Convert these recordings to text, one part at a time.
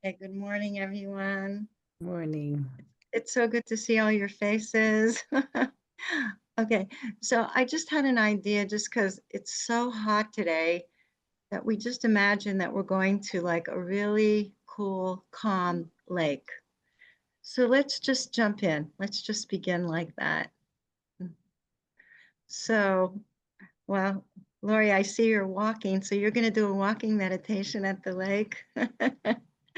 Okay, good morning, everyone. Morning. It's so good to see all your faces. Okay, so I just had an idea just because it's so hot today that we just imagine that we're going to like a really cool, calm lake. So let's just jump in. Let's just begin like that. So, well, Lori, I see you're walking, so you're going to do a walking meditation at the lake.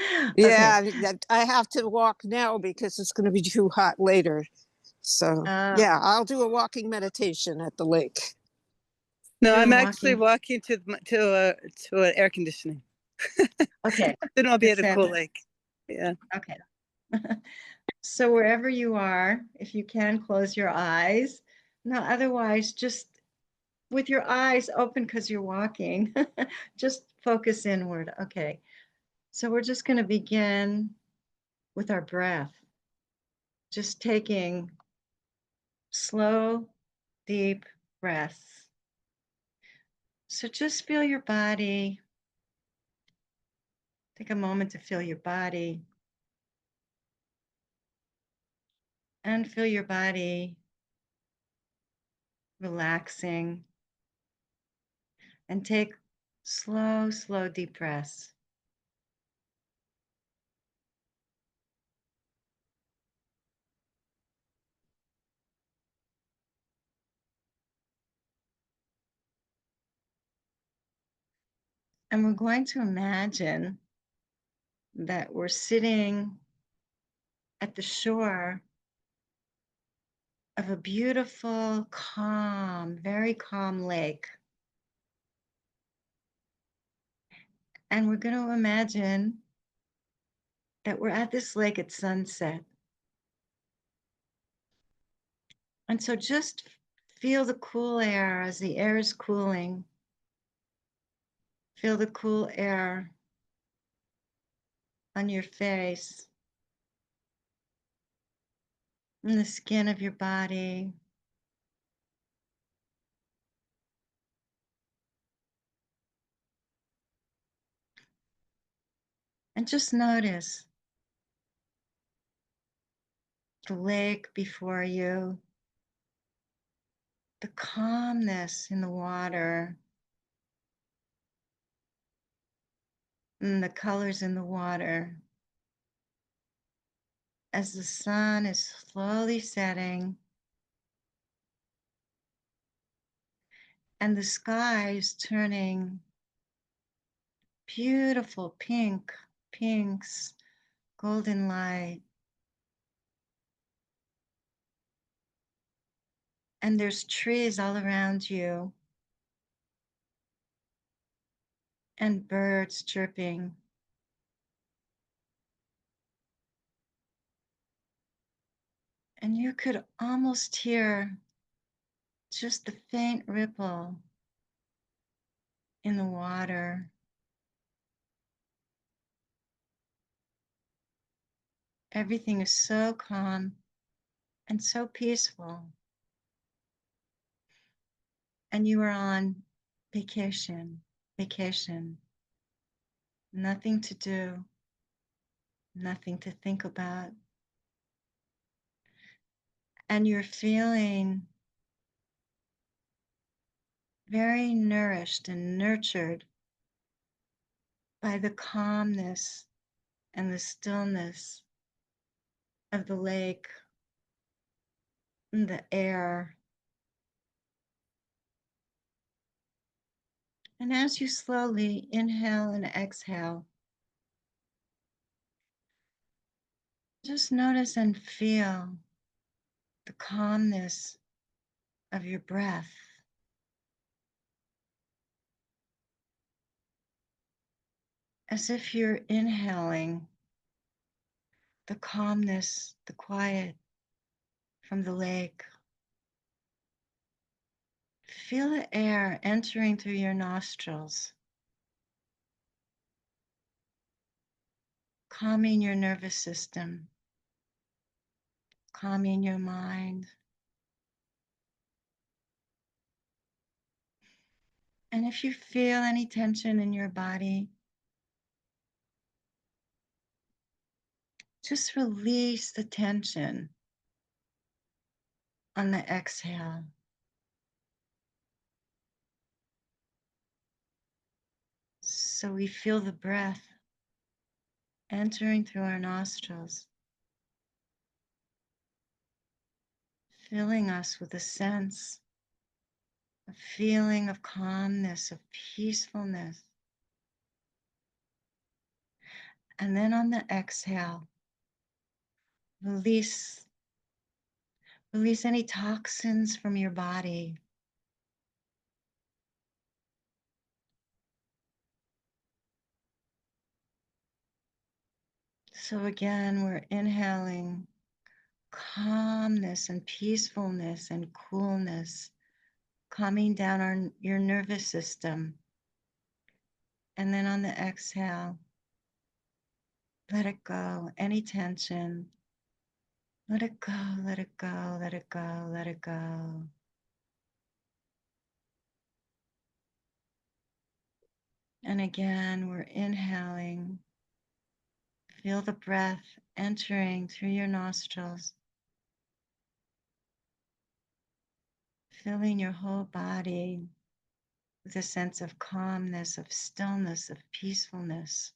Okay. Yeah, I have to walk now because it's going to be too hot later. So, Uh, yeah, I'll do a walking meditation at the lake. No, do I'm a actually walking. walking to an air conditioning. Okay. Then I'll be at That's a cool fantastic. lake. Yeah. Okay. So wherever you are, if you can close your eyes. No, otherwise, just with your eyes open because you're walking, just focus inward. Okay. So we're just going to begin with our breath, just taking slow, deep breaths. So just feel your body. Take a moment to feel your body and feel your body relaxing, and take slow, slow, deep breaths. And we're going to imagine that we're sitting at the shore of a beautiful, calm, very calm lake. And we're going to imagine that we're at this lake at sunset. And so just feel the cool air as the air is cooling. Feel the cool air on your face, and the skin of your body. And just notice the lake before you, the calmness in the water, and the colors in the water as the sun is slowly setting and the sky is turning beautiful pinks, golden light. And there's trees all around you and birds chirping. And you could almost hear just the faint ripple in the water. Everything is so calm and so peaceful. And you are on vacation, nothing to do, nothing to think about. And you're feeling very nourished and nurtured by the calmness and the stillness of the lake and the air. And as you slowly inhale and exhale, just notice and feel the calmness of your breath. As if you're inhaling the calmness, the quiet from the lake. Feel the air entering through your nostrils, calming your nervous system, calming your mind. And if you feel any tension in your body, Just release the tension on the exhale. So we feel the breath entering through our nostrils, filling us with a sense, a feeling of calmness, of peacefulness. And then on the exhale, release any toxins from your body. So again, we're inhaling calmness and peacefulness and coolness, calming down your nervous system. And then on the exhale, let it go, any tension. Let it go, let it go, let it go, let it go. And again, we're inhaling. Feel the breath entering through your nostrils, filling your whole body with a sense of calmness, of stillness, of peacefulness.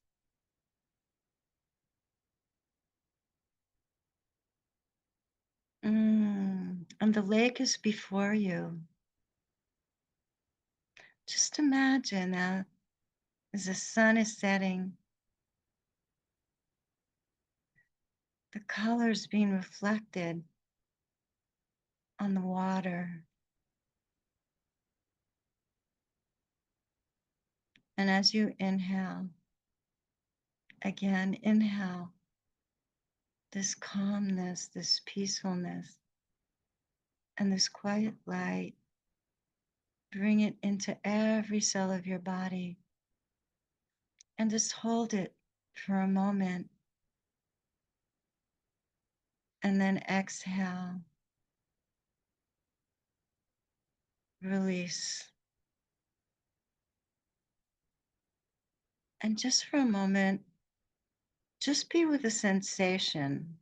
And the lake is before you. Just imagine that as the sun is setting, the colors being reflected on the water. And as you inhale, again, inhale this calmness, this peacefulness, and this quiet light. Bring it into every cell of your body and just hold it for a moment. And then exhale, release. And just for a moment, just be with the sensation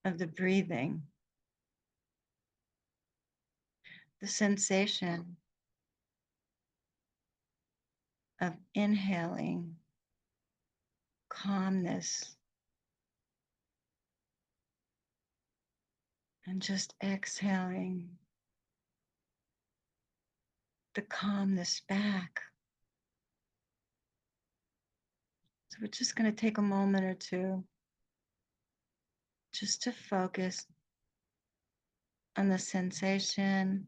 of the breathing, the sensation of inhaling calmness and just exhaling the calmness back. So we're just going to take a moment or two just to focus on the sensation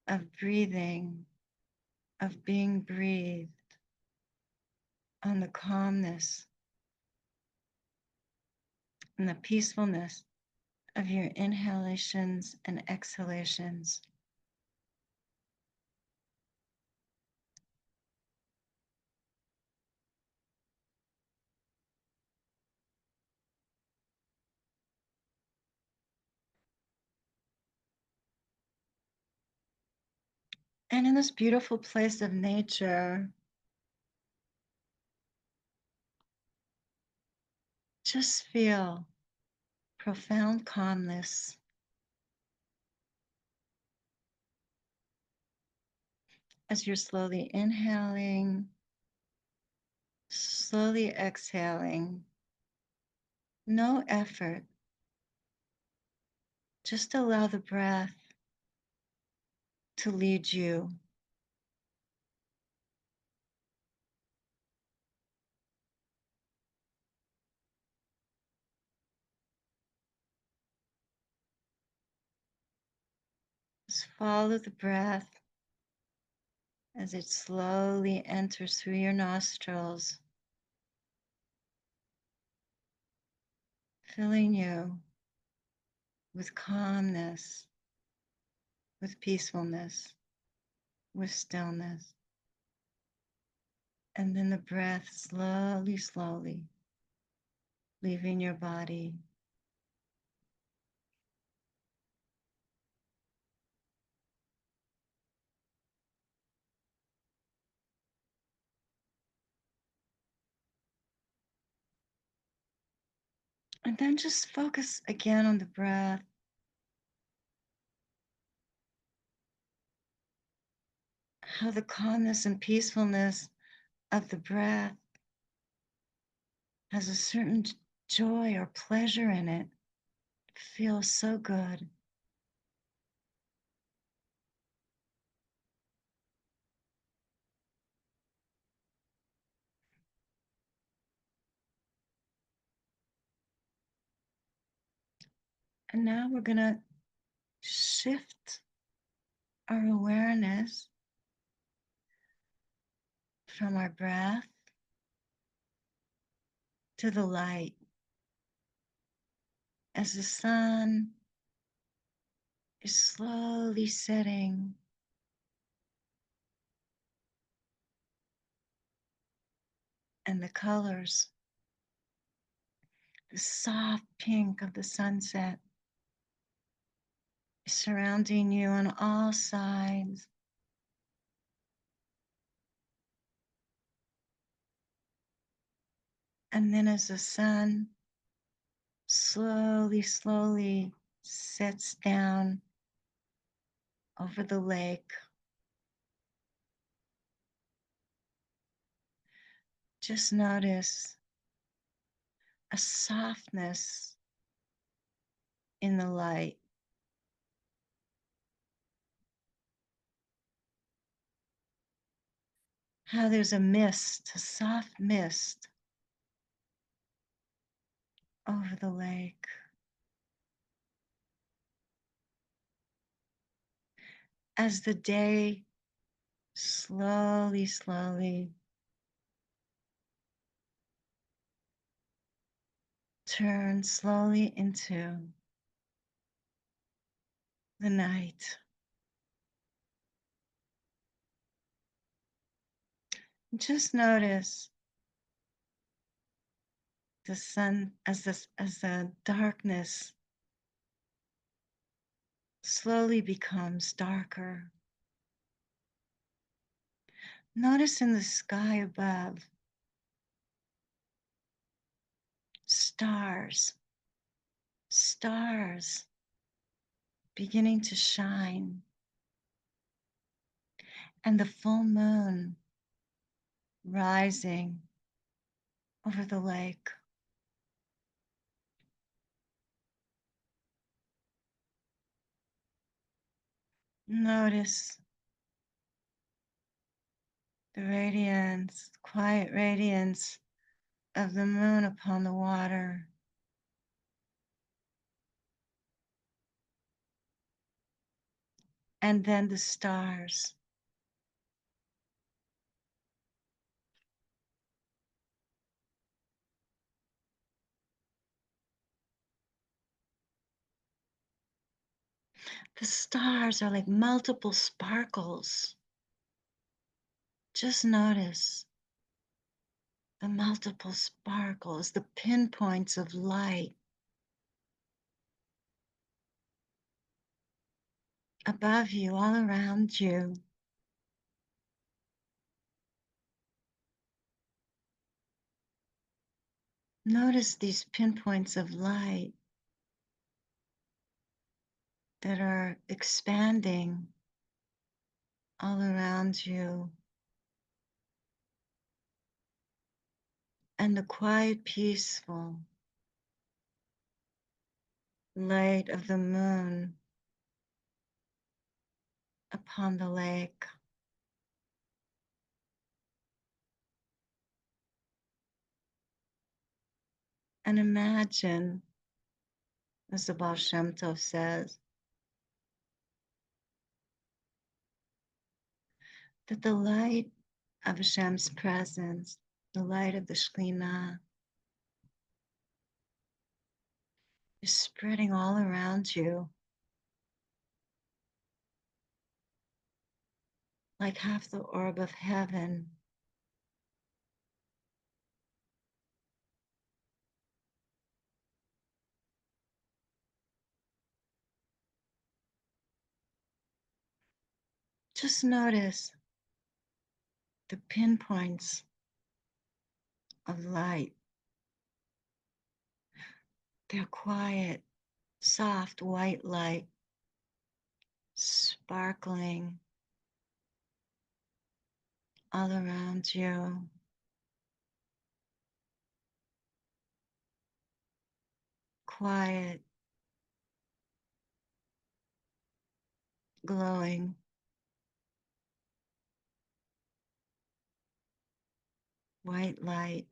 of breathing, of being breathed, on the calmness and the peacefulness of your inhalations and exhalations. And in this beautiful place of nature, just feel profound calmness as you're slowly inhaling, slowly exhaling. No effort. Just allow the breath to lead you. Just follow the breath as it slowly enters through your nostrils, filling you with calmness, with peacefulness, with stillness. And then the breath slowly, slowly leaving your body. And then just focus again on the breath. How the calmness and peacefulness of the breath has a certain joy or pleasure in it. It feels so good. And now we're going to shift our awareness from our breath to the light. As the sun is slowly setting, and the colors, the soft pink of the sunset is surrounding you on all sides. And then as the sun slowly sets down over the lake, just notice a softness in the light. How there's a mist, a soft mist over the lake. As the day slowly turns slowly into the night. Just notice the sun as the darkness slowly becomes darker. Notice in the sky above stars beginning to shine, and the full moon rising over the lake. Notice the radiance, quiet radiance of the moon upon the water. And then the stars. The stars are like multiple sparkles. Just notice the multiple sparkles, the pinpoints of light above you, all around you. Notice these pinpoints of light that are expanding all around you. And the quiet, peaceful light of the moon upon the lake. And imagine, as the Baal Shem Tov says, that the light of Hashem's presence, the light of the Shekhinah, is spreading all around you like half the orb of heaven. Just notice the pinpoints of light Their quiet, soft white light sparkling all around you. Quiet, glowing, white light.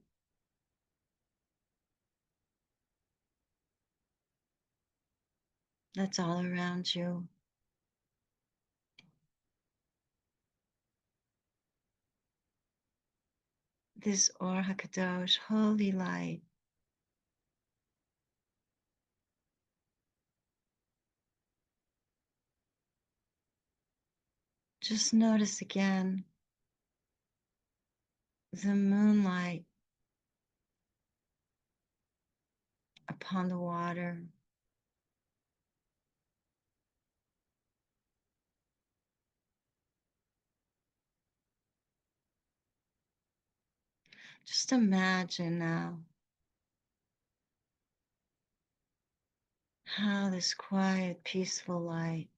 That's all around you. This Or HaKadosh, holy light, just notice again the moonlight upon the water. Just imagine now how this quiet, peaceful light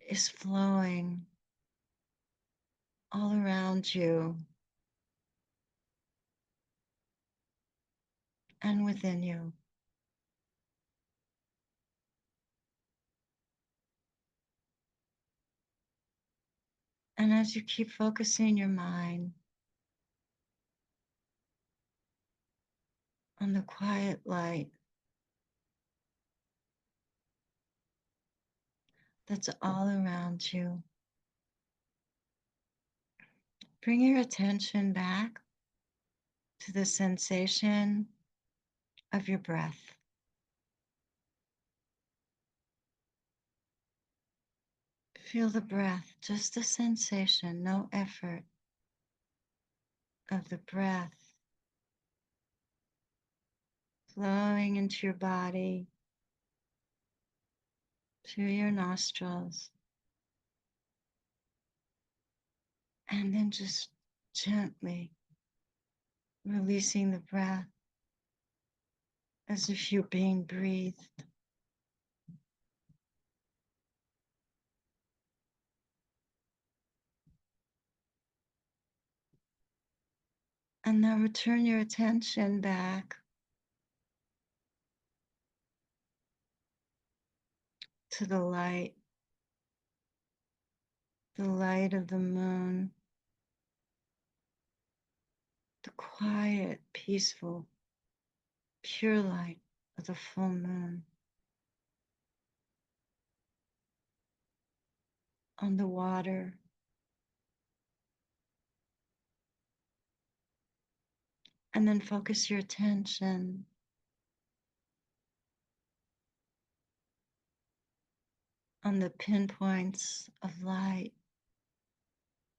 is flowing all around you and within you. And as you keep focusing your mind on the quiet light that's all around you, bring your attention back to the sensation of your breath. Feel the breath, just the sensation, no effort of the breath flowing into your body, through your nostrils, and then just gently releasing the breath as if you're being breathed. And now return your attention back to the light of the moon, the quiet, peaceful, pure light of the full moon on the water. And then focus your attention on the pinpoints of light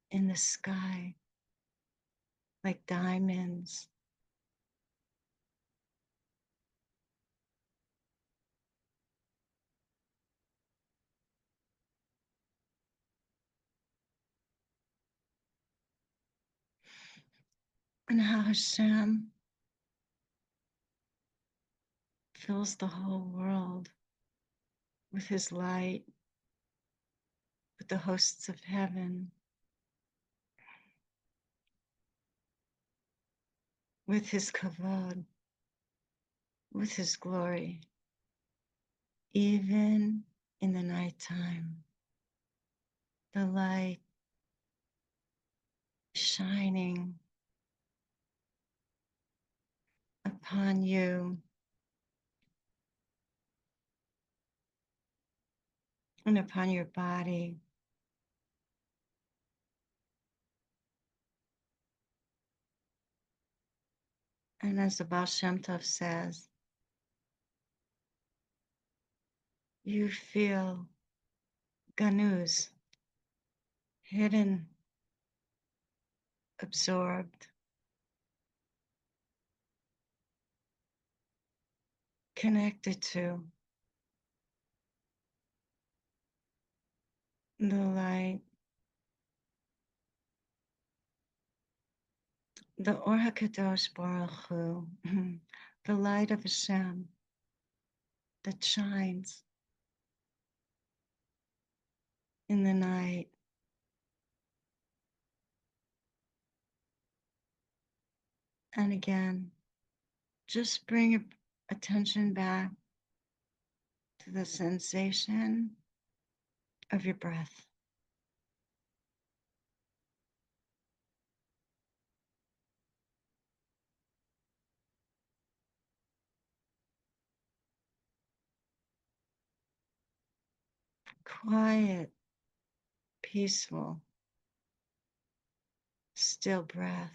in the sky, like diamonds. And how Hashem fills the whole world with his light, with the hosts of heaven, with his kavod, with his glory, even in the nighttime. The light shining upon you and upon your body. And as the Baal Shem Tov says, you feel ganuz, hidden, absorbed, connected to the light the Or HaKadosh Baruch Hu, the light of Hashem that shines in the night. And again, just bring your attention back to the sensation of your breath. Quiet, peaceful, still breath.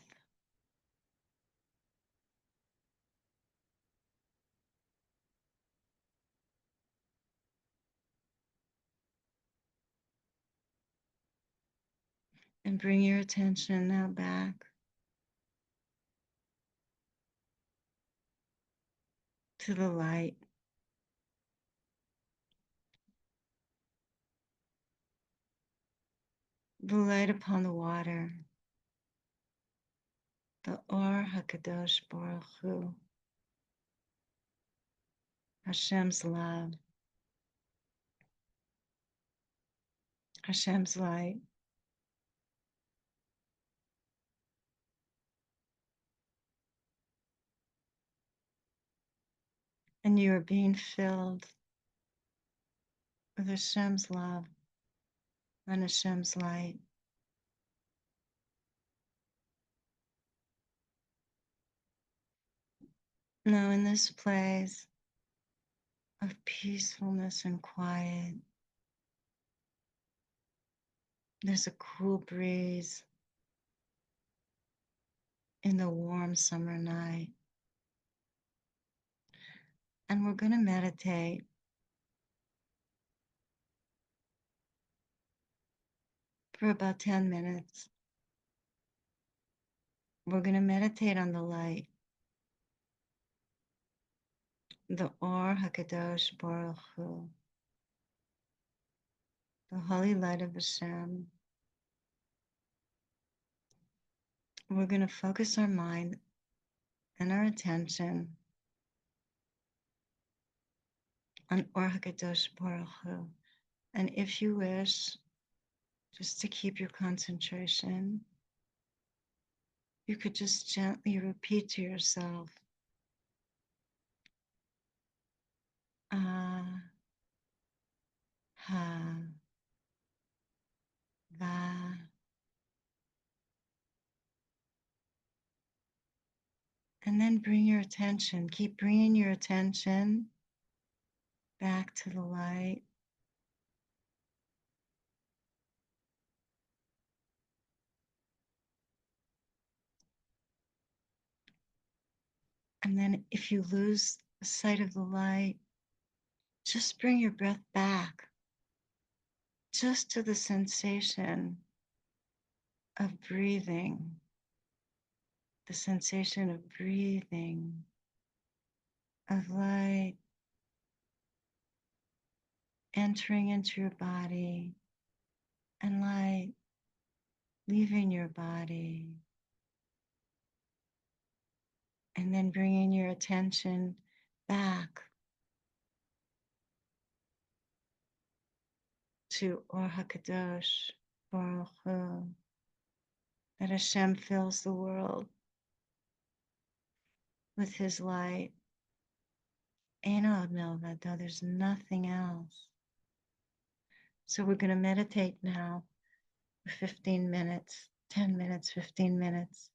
And bring your attention now back to the light. The light upon the water. The Or HaKadosh Baruch Hu. Hashem's love. Hashem's light. And you are being filled with Hashem's love and Hashem's light. Now, in this place of peacefulness and quiet, there's a cool breeze in the warm summer night. And we're going to meditate for about 10 minutes. We're going to meditate on the light, the Or HaKadosh Baruch Hu, the holy light of Hashem. We're going to focus our mind and our attention on Or HaKadosh Baruch Hu. And if you wish, just to keep your concentration, you could just gently repeat to yourself, Ah, Ha, Va. And then bring your attention, keep bringing your attention back to the light. And then if you lose sight of the light, just bring your breath back just to the sensation of breathing, the sensation of breathing, of light entering into your body and light leaving your body. And then bringing your attention back to Or HaKadosh Baruch Hu, that Hashem fills the world with His light. Ein od milvado, there's nothing else. So we're going to meditate now for 15 minutes, 10 minutes, 15 minutes.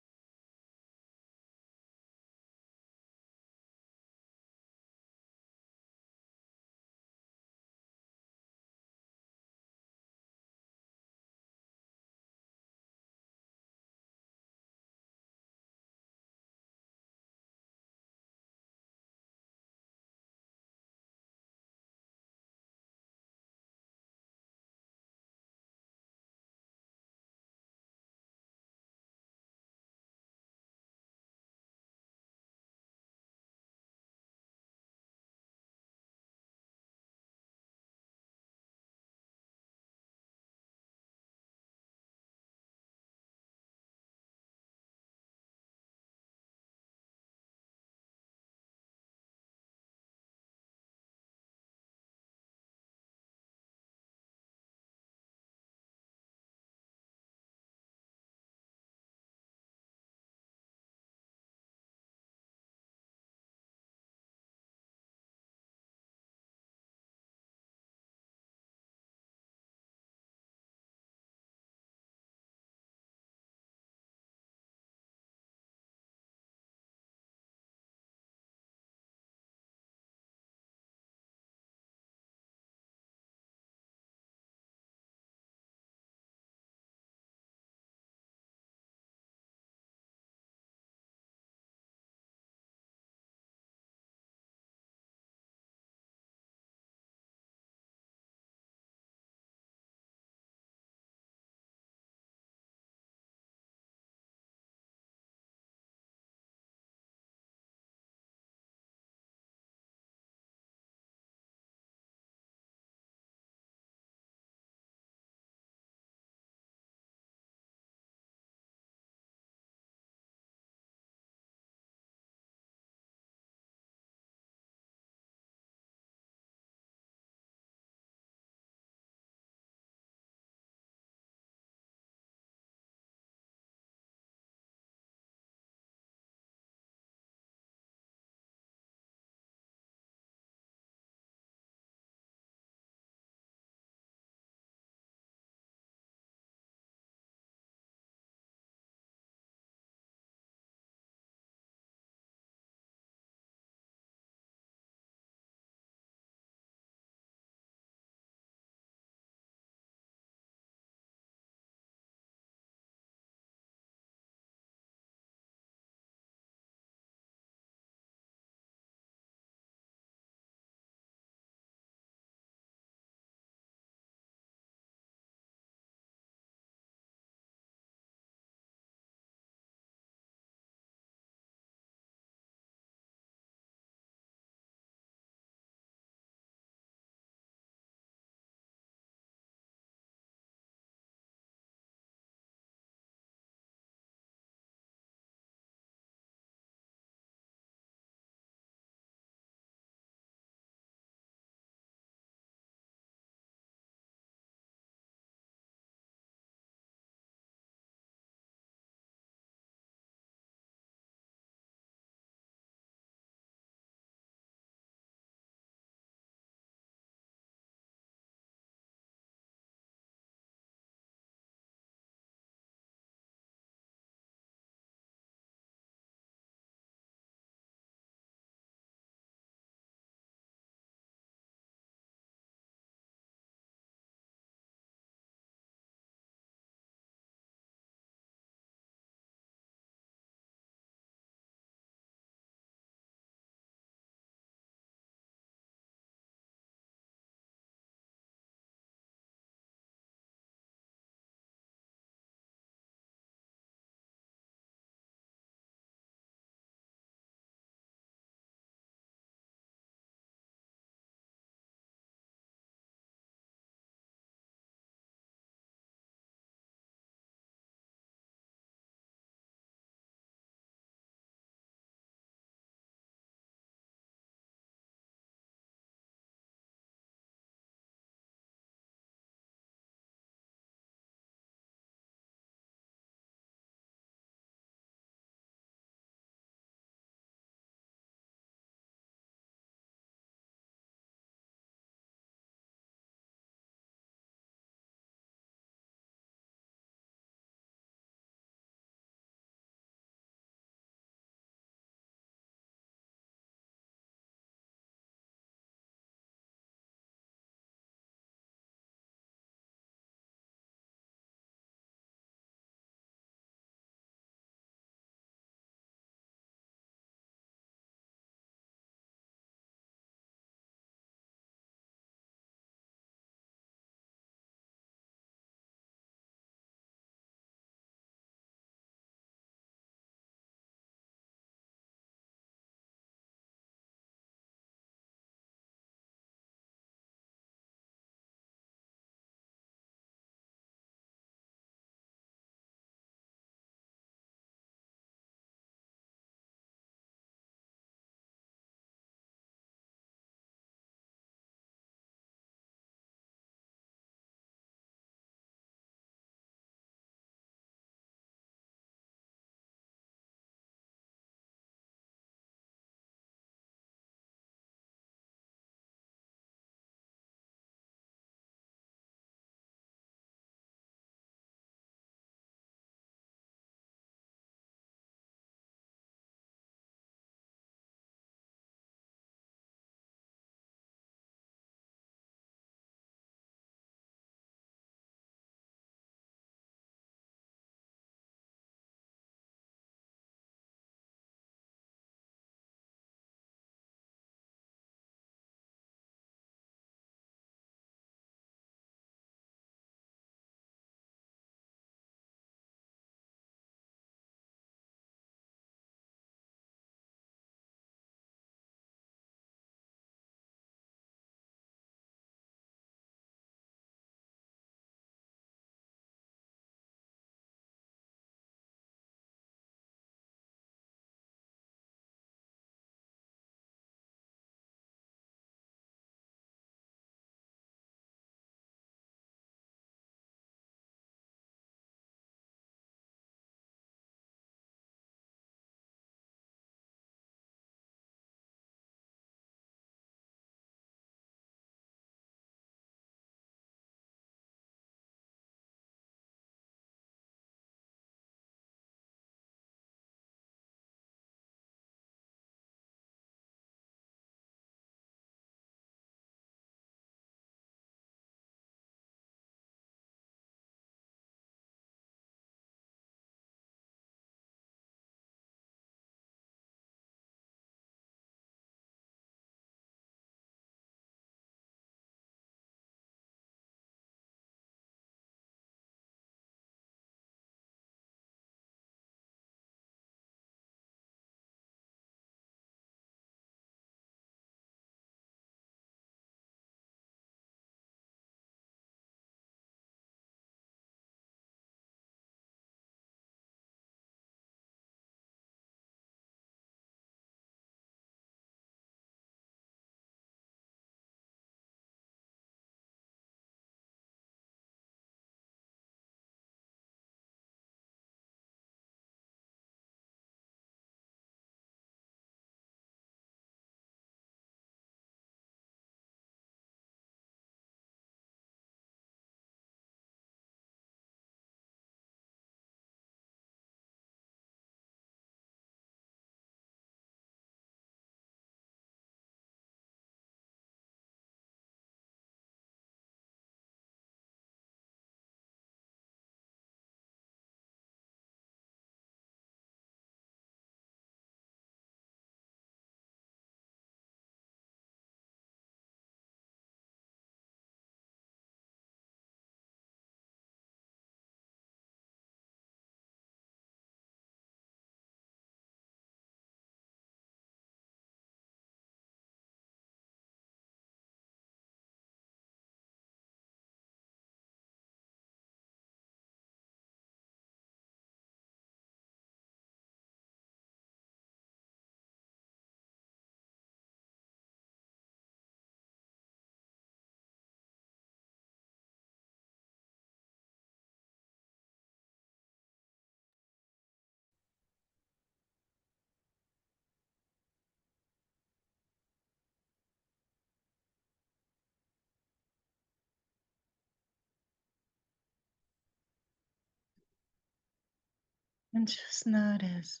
And just notice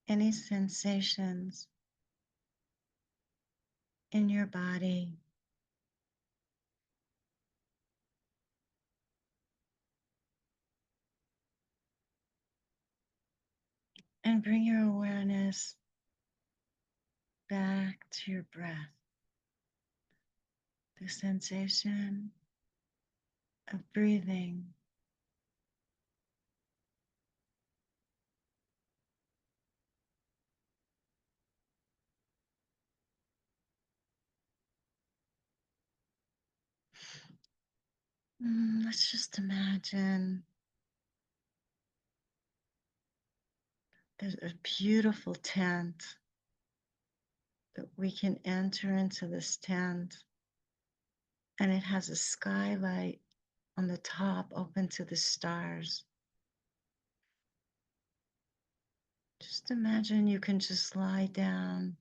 any sensations in your body. And bring your awareness back to your breath, the sensation of breathing. Let's just imagine there's a beautiful tent that we can enter into this tent, and it has a skylight on the top open to the stars. Just imagine you can just lie down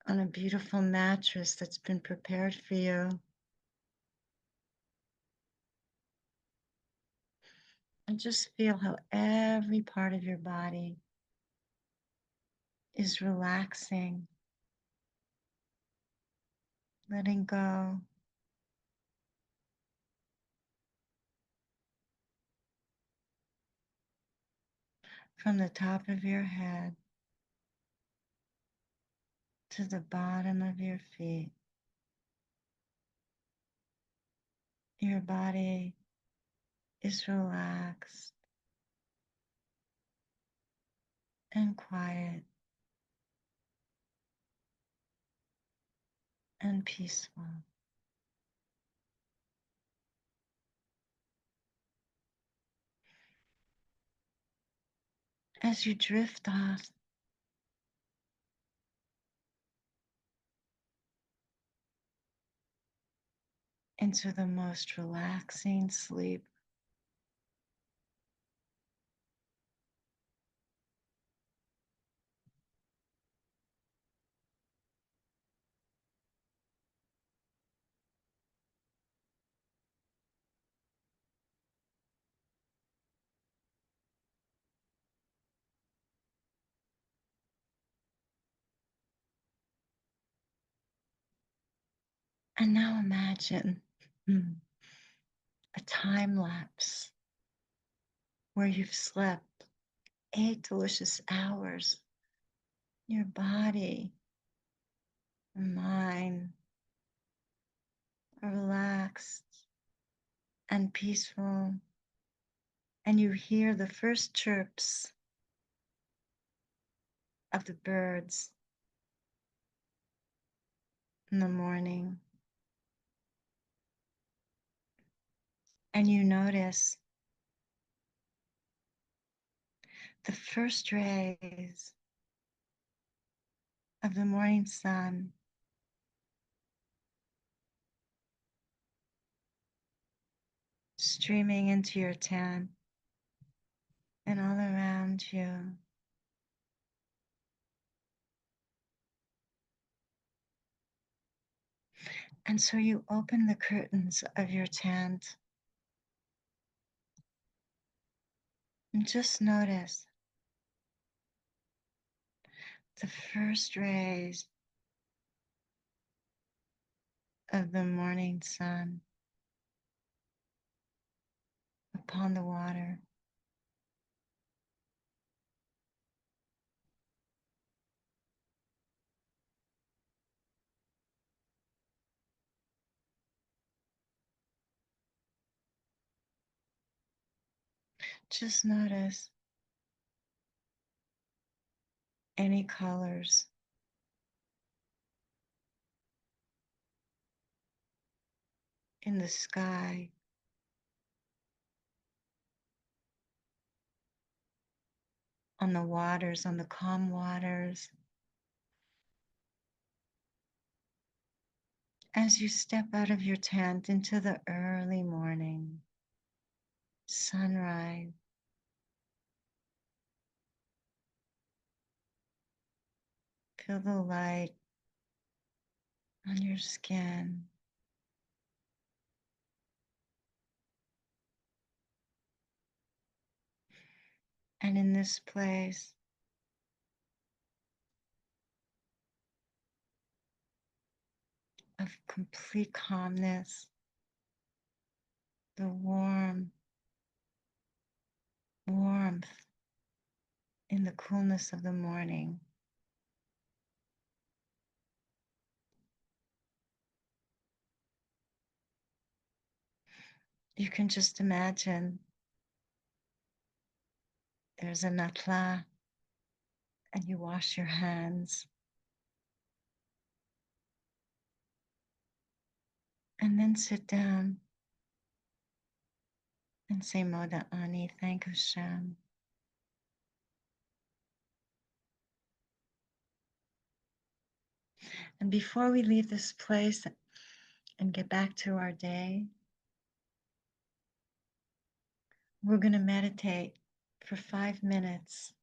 on a beautiful mattress that's been prepared for you. And just feel how every part of your body is relaxing, letting go. From the top of your head to the bottom of your feet. Your body is relaxed and quiet and peaceful. As you drift off into the most relaxing sleep, and now imagine a time lapse where you've slept 8 delicious hours. Your body and mind are relaxed and peaceful, and you hear the first chirps of the birds in the morning. And you notice the first rays of the morning sun streaming into your tent and all around you. And so you open the curtains of your tent and just notice the first rays of the morning sun upon the water. Just notice any colors in the sky, on the waters, on the calm waters. As you step out of your tent into the early morning, sunrise, feel the light on your skin. And in this place, of complete calmness, the warmth in the coolness of the morning. You can just imagine there's a natla and you wash your hands. And then sit down and say Moda Ani, thank Hashem. And before we leave this place and get back to our day, we're going to meditate for 5 minutes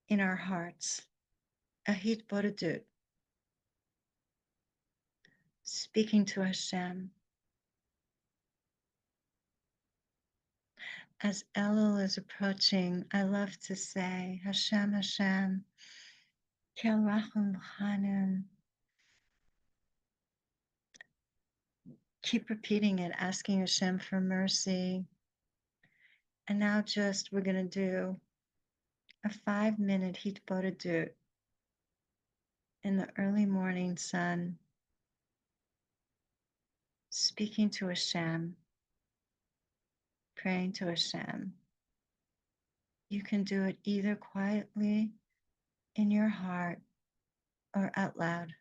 in our hearts, Ahit Bodhidut, speaking to Hashem. As Elul is approaching, I love to say, Hashem, Hashem, Kel Rachum V'Chanun. Keep repeating it, asking Hashem for mercy. And now just, we're going to do a 5-minute Hitbodhidut in the early morning sun, speaking to Hashem, praying to Hashem. You can do it either quietly in your heart or out loud.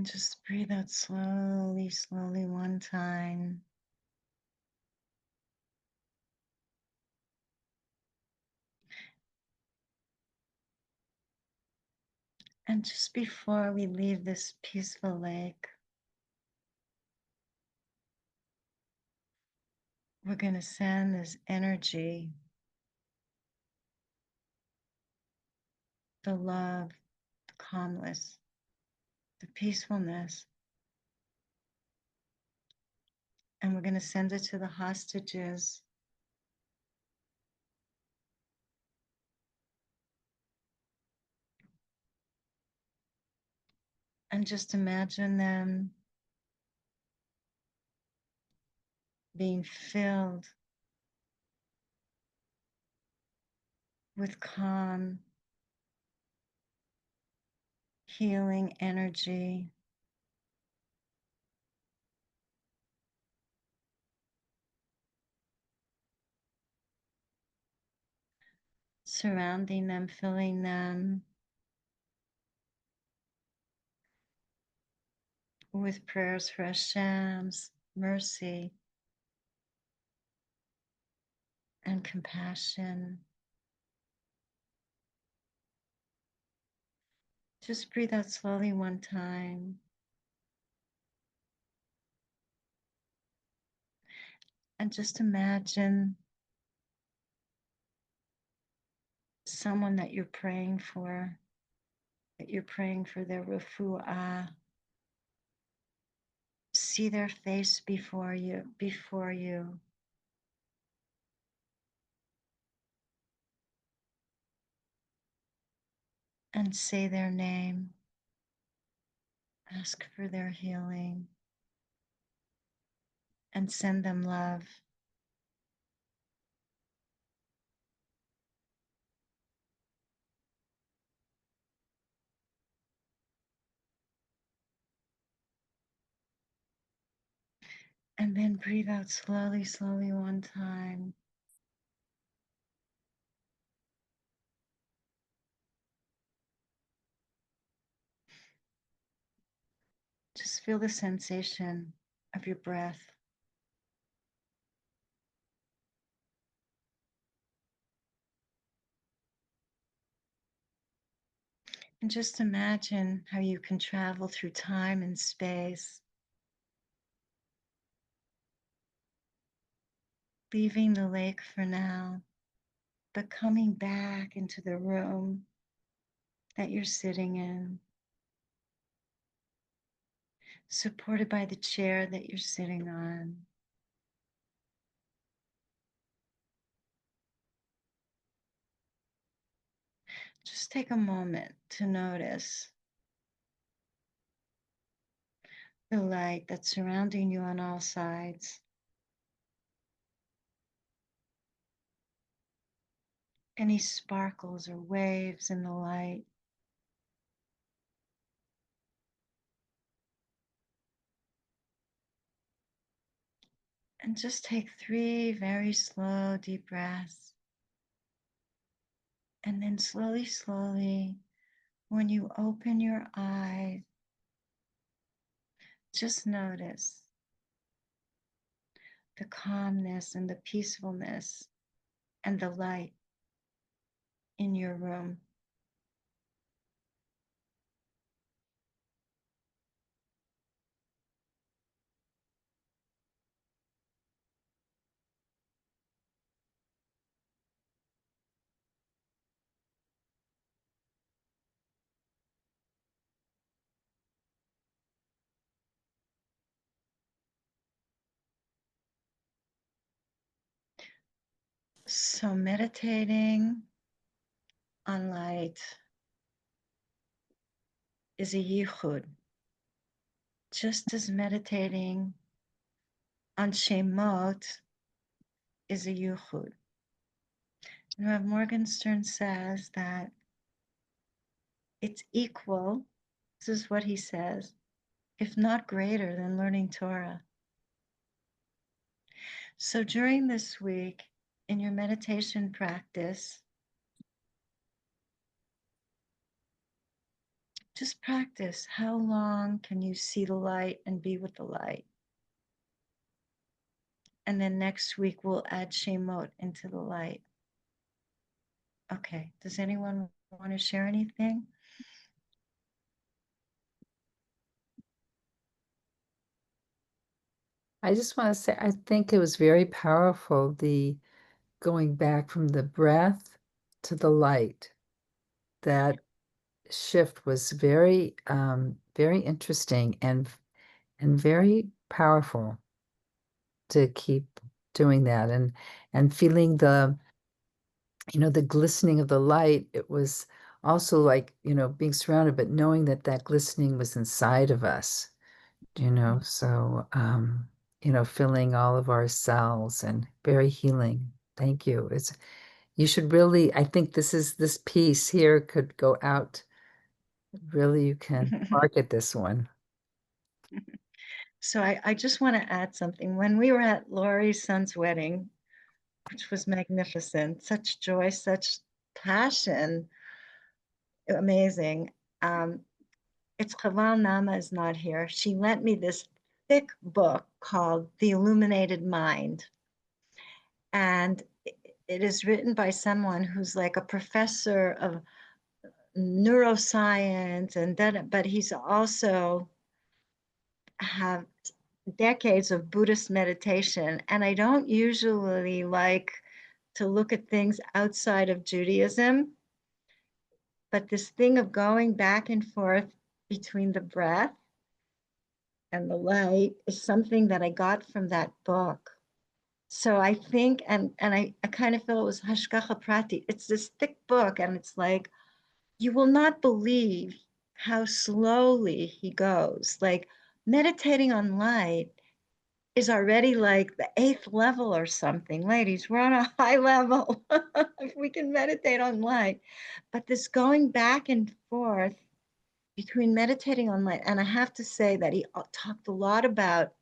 Just breathe out slowly, slowly one time. And just before we leave this peaceful lake, we're going to send this energy, the love, the calmness, the peacefulness, and we're going to send it to the hostages. And just imagine them being filled with calm, healing energy, surrounding them, filling them with prayers for Hashem's mercy and compassion. Just breathe out slowly one time. And just imagine someone that you're praying for, their refuah. See their face before you, and say their name. Ask for their healing and send them love. And then breathe out slowly, slowly one time. Just feel the sensation of your breath. And just imagine how you can travel through time and space, leaving the lake for now, but coming back into the room that you're sitting in, supported by the chair that you're sitting on. Just take a moment to notice the light that's surrounding you on all sides. Any sparkles or waves in the light. And just take 3 very slow, deep breaths. And then slowly, slowly, when you open your eyes, just notice the calmness and the peacefulness and the light in your room. So meditating on light is a yichud, just as meditating on Shemot is a yichud. And Rav Morgenstern says that it's equal, this is what he says, if not greater than learning Torah. So during this week, in your meditation practice, just practice. How long can you see the light and be with the light? And then next week we'll add Shemot into the light. Okay, does anyone want to share anything? I just want to say, I think it was very powerful, the going back from the breath to the light. That shift was very, very interesting and very powerful to keep doing that and feeling the, the glistening of the light. It was also like, being surrounded, but knowing that that glistening was inside of us, so, filling all of our cells and very healing. Thank you. You should really, I think this piece here could go out. Really, you can market this one. So I just want to add something. When we were at Laurie's son's wedding, which was magnificent, such joy, such passion, amazing. It's Chaval Nama is not here. She lent me this thick book called The Illuminated Mind. And it is written by someone who's like a professor of neuroscience, and then, but he's also have decades of Buddhist meditation. And I don't usually like to look at things outside of Judaism, but this thing of going back and forth between the breath and the light is something that I got from that book. So I think, and I kind of feel it was Hashgacha Prati. It's this thick book, and it's like, you will not believe how slowly he goes. Like meditating on light is already like the 8th level or something. Ladies, we're on a high level if we can meditate on light. But this going back and forth between meditating on light, and I have to say that he talked a lot about,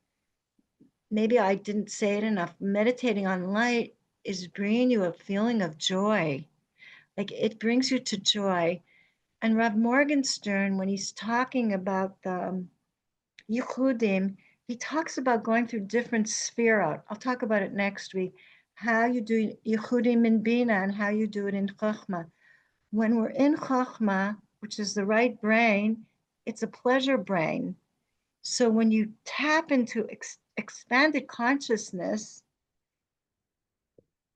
maybe I didn't say it enough, meditating on light is bringing you a feeling of joy. Like it brings you to joy. And Rav Morgenstern, when he's talking about the Yichudim, he talks about going through different spherot. I'll talk about it next week, how you do Yichudim in Bina and how you do it in Chokhmah. When we're in Chokhmah, which is the right brain, it's a pleasure brain. So when you tap into expanded consciousness,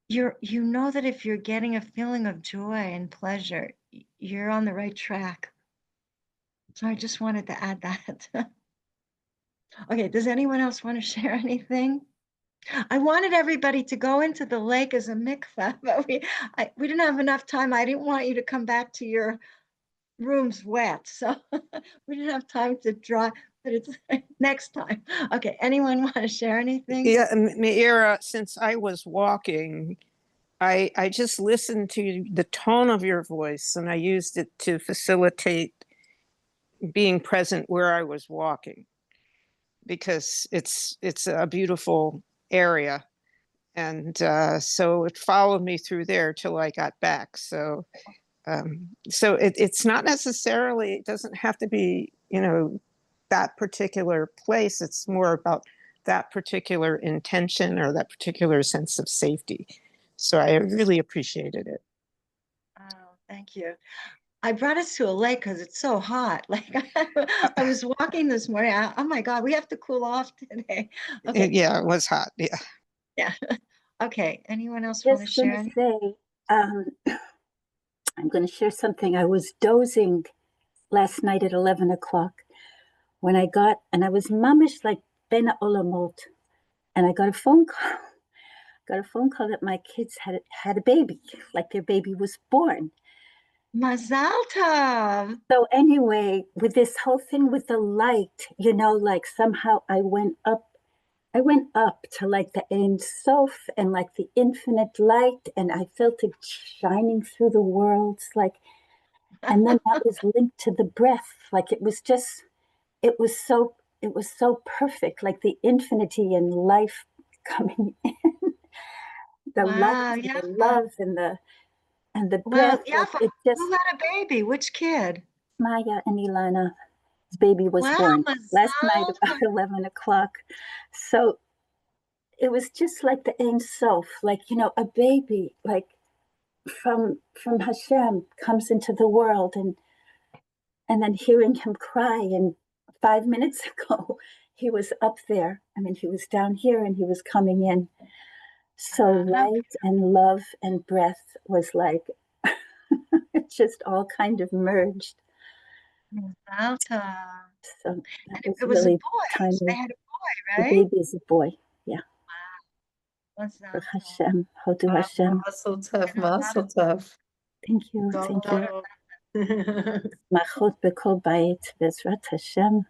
you know that if you're getting a feeling of joy and pleasure, you're on the right track. So I just wanted to add that. Okay, does anyone else want to share anything? I wanted everybody to go into the lake as a mikveh, but we didn't have enough time. I didn't want you to come back to your rooms wet, so we didn't have time to dry, but it's next time. Okay, anyone want to share anything? Yeah, Meira, since I was walking, I just listened to the tone of your voice and I used it to facilitate being present where I was walking, because it's a beautiful area. And so it followed me through there till I got back. So it's not necessarily, it doesn't have to be, that particular place. It's more about that particular intention or that particular sense of safety. So I really appreciated it. Oh, thank you. I brought us to a lake because it's so hot. Like I was walking this morning. Oh my God, we have to cool off today. Okay. Yeah, it was hot. Yeah. Yeah. Okay. Anyone else want to Just going share? to say, I'm going to share something. I was dozing last night at 11 o'clock when I got, and I was mamish like Ben Olamot, and I got a phone call. Got a phone call that my kids had a baby, like their baby was born. Mazal tov. So anyway, with this whole thing with the light, like somehow I went up to like the Ein Sof and like the infinite light, and I felt it shining through the worlds, like, and then that was linked to the breath. Like it was so perfect, like the infinity and life coming in, the light Wow. and Yeah. the love and the Well, breath. yeah. Like it just, Who had a baby? Which kid? Maya and Ilana. His baby was Wow, born last night mazal about 11 o'clock. So it was just like the Ein Sof, like, a baby, like from Hashem comes into the world, and then hearing him cry. And 5 minutes ago, he was up there. I mean, he was down here and he was coming in. So light and love and breath was like, it just all kind of merged. mazal tov. So that And was it was a really boy. They timely. had a boy, The right? baby is a boy. Yeah. Mazal Baruch tov. Hashem. Hodu Hashem. Mazel tov, And a lot mazel of tov. Thank you. Mazel Thank you. tov. Machot b'kol bayit bezrat Hashem.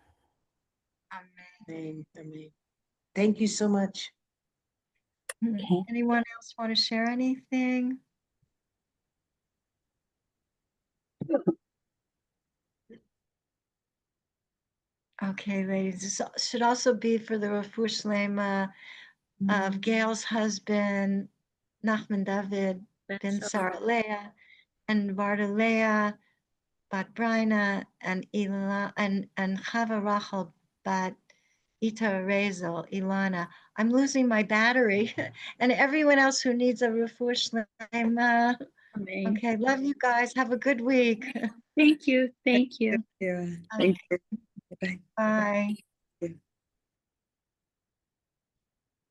amen. Amen. Amen. Thank you so much. Okay. Anyone else want to share anything? Okay, ladies, this should also be for the Refuah Shlema of Gail's husband, Nachman David ben Sarah Leah, and Varda Leah, Bat Brina, and Chava Rachel, Bat Ita Rezel, Ilana. I'm losing my battery, and everyone else who needs a Refuah Shlema. Amen. Okay, love you guys. Have a good week. Thank you. Thank you. Yeah. Thank you. Bye. Bye.